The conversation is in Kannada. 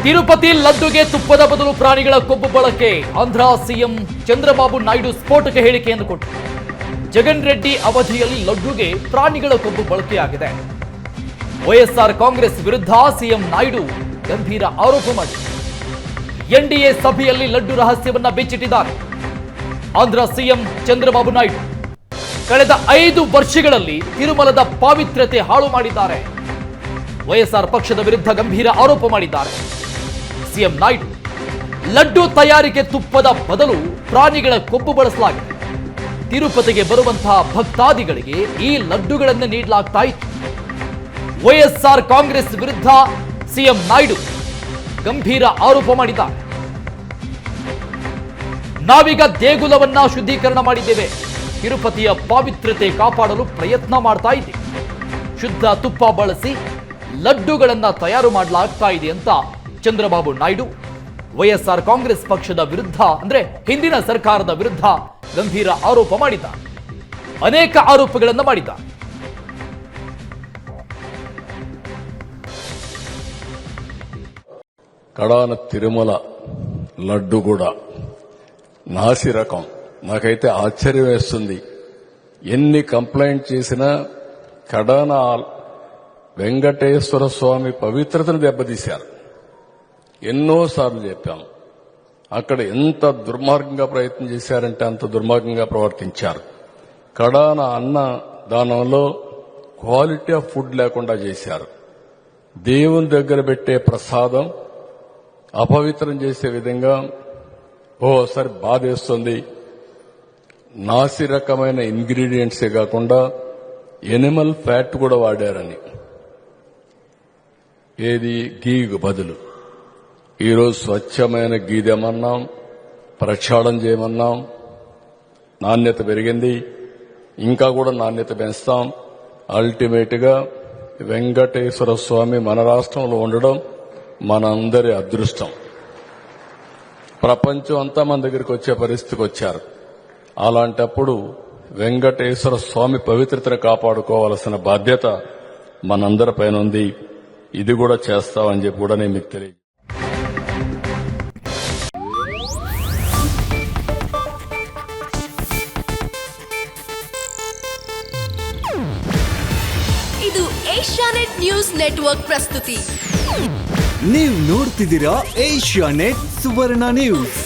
ತಿರುಪತಿ ಲಡ್ಡುಗೆ ತುಪ್ಪದ ಬದಲು ಪ್ರಾಣಿಗಳ ಕೊಬ್ಬು ಬಳಕೆ. ಆಂಧ್ರ ಸಿಎಂ ಚಂದ್ರಬಾಬು ನಾಯ್ಡು ಸ್ಫೋಟಕ ಹೇಳಿಕೆಯನ್ನು ಕೊಟ್ಟರು. ಜಗನ್ ರೆಡ್ಡಿ ಅವಧಿಯಲ್ಲಿ ಲಡ್ಡುಗೆ ಪ್ರಾಣಿಗಳ ಕೊಬ್ಬು ಬಳಕೆಯಾಗಿದೆ. ವೈಎಸ್ಆರ್ ಕಾಂಗ್ರೆಸ್ ವಿರುದ್ಧ ಸಿಎಂ ನಾಯ್ಡು ಗಂಭೀರ ಆರೋಪ ಮಾಡಿದರು. ಎನ್ಡಿಎ ಸಭೆಯಲ್ಲಿ ಲಡ್ಡು ರಹಸ್ಯವನ್ನ ಬಿಚ್ಚಿಟ್ಟಿದ್ದಾರೆ. ಆಂಧ್ರ ಸಿಎಂ ಚಂದ್ರಬಾಬು ನಾಯ್ಡು ಕಳೆದ 5 ವರ್ಷಗಳಲ್ಲಿ ತಿರುಮಲದ ಪಾವಿತ್ರ್ಯತೆ ಹಾಳು ಮಾಡಿದ್ದಾರೆ. ವೈಎಸ್ಆರ್ ಪಕ್ಷದ ವಿರುದ್ಧ ಗಂಭೀರ ಆರೋಪ ಮಾಡಿದ್ದಾರೆ. ಸಿಎಂ ನಾಯ್ಡು ಲಡ್ಡು ತಯಾರಿಕೆ ತುಪ್ಪದ ಬದಲು ಪ್ರಾಣಿಗಳ ಕೊಬ್ಬು ಬಳಸಲಾಗಿದೆ. ತಿರುಪತಿಗೆ ಬರುವಂತಹ ಭಕ್ತಾದಿಗಳಿಗೆ ಈ ಲಡ್ಡುಗಳನ್ನು ನೀಡಲಾಗ್ತಾ ಇತ್ತು. ವೈಎಸ್ಆರ್ ಕಾಂಗ್ರೆಸ್ ವಿರುದ್ಧ ಸಿಎಂ ನಾಯ್ಡು ಗಂಭೀರ ಆರೋಪ ಮಾಡಿದ್ದಾರೆ. ನಾವೀಗ ದೇಗುಲವನ್ನ ಶುದ್ಧೀಕರಣ ಮಾಡಿದ್ದೇವೆ. ತಿರುಪತಿಯ ಪಾವಿತ್ರ್ಯತೆ ಕಾಪಾಡಲು ಪ್ರಯತ್ನ ಮಾಡ್ತಾ ಇದ್ದೇವೆ. ಶುದ್ಧ ತುಪ್ಪ ಬಳಸಿ ಲಡ್ಡುಗಳನ್ನ ತಯಾರು ಮಾಡಲಾಗ್ತಾ ಇದೆ ಅಂತ ಚಂದ್ರಬಾಬು ನಾಯ್ಡು ವೈಎಸ್ಆರ್ ಕಾಂಗ್ರೆಸ್ ಪಕ್ಷದ ವಿರುದ್ಧ ಅಂದ್ರೆ ಹಿಂದಿನ ಸರ್ಕಾರದ ವಿರುದ್ಧ ಗಂಭೀರ ಆರೋಪ ಮಾಡಿದ್ದಾರೆ. ಅನೇಕ ಆರೋಪಗಳನ್ನು ಮಾಡಿದ್ದಾರೆ. కడాన తిరుమల లడ్డు కూడా నాసి రకం. నాకైతే ఆశ్చర్యం వేస్తుంది. ఎన్ని కంప్లైంట్ చేసినా కడాన వెంకటేశ్వర స్వామి పవిత్రతను దెబ్బతీశారు. ఎన్నోసార్లు చెప్పాం. అక్కడ ఎంత దుర్మార్గంగా ప్రయత్నం చేశారంటే అంత దుర్మార్గంగా ప్రవర్తించారు. కడాన అన్న దానంలో క్వాలిటీ ఆఫ్ ఫుడ్ లేకుండా చేశారు. దేవుని దగ్గర పెట్టే ప్రసాదం అపవిత్రం చేసే విధంగా ఓసారి బాధేస్తుంది. నాసి రకమైన ఇంగ్రీడియంట్సే కాకుండా ఎనిమల్ ఫ్యాట్ కూడా వాడారని. ఏది గీకు బదులు ఈరోజు స్వచ్ఛమైన గీ తెమన్నాం, ప్రక్షాళన చేయమన్నాం. నాణ్యత పెరిగింది, ఇంకా కూడా నాణ్యత పెంచుతాం. అల్టిమేట్ గా వెంకటేశ్వర స్వామి మన రాష్ట్రంలో ఉండడం మనందరి అదృష్టం. ప్రపంచం అంతా మన దగ్గరికి వచ్చే పరిస్థితికి వచ్చారు. అలాంటప్పుడు వెంకటేశ్వర స్వామి పవిత్రతను కాపాడుకోవాల్సిన బాధ్యత మనందరిపైన ఉంది. ఇది కూడా చేస్తామని చెప్పి కూడా నేను మీకు తెలియజేస్తాను. ಇದು ಏಷ್ಯಾನೆಟ್ ನ್ಯೂಸ್ ನೆಟ್ವರ್ಕ್ ಪ್ರಸ್ತುತಿ. ನೀವು ನೋಡ್ತಿದ್ದೀರಾ ಏಷ್ಯಾನೆಟ್ ಸುವರ್ಣ ನ್ಯೂಸ್.